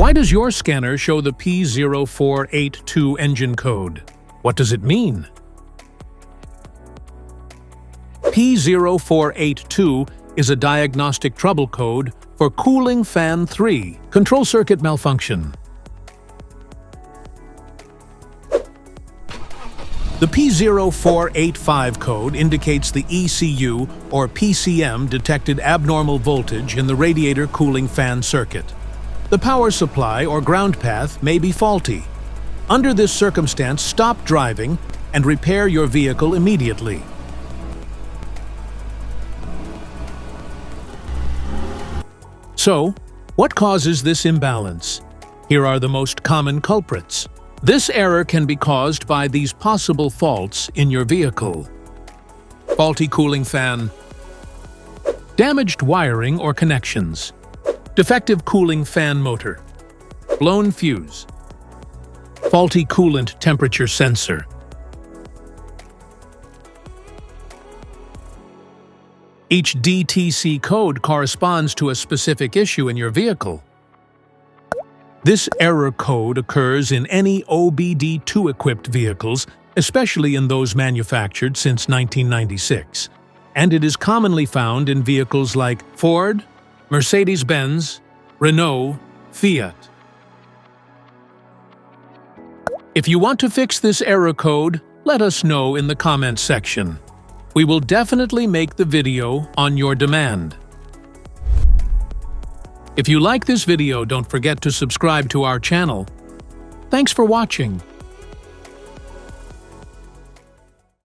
Why does your scanner show the P0482 engine code? What does it mean? P0482 is a diagnostic trouble code for cooling fan 3, control circuit malfunction. The P0485 code indicates the ECU or PCM detected abnormal voltage in the radiator cooling fan circuit. The power supply or ground path may be faulty. Under this circumstance, stop driving and repair your vehicle immediately. So, what causes this imbalance? Here are the most common culprits. This error can be caused by these possible faults in your vehicle: faulty cooling fan, damaged wiring or connections, defective cooling fan motor, blown fuse, faulty coolant temperature sensor. Each DTC code corresponds to a specific issue in your vehicle. This error code occurs in any OBD2-equipped vehicles, especially in those manufactured since 1996, and it is commonly found in vehicles like Ford, Mercedes-Benz, Renault, Fiat. If you want to fix this error code, let us know in the comments section. We will definitely make the video on your demand. If you like this video, don't forget to subscribe to our channel. Thanks for watching.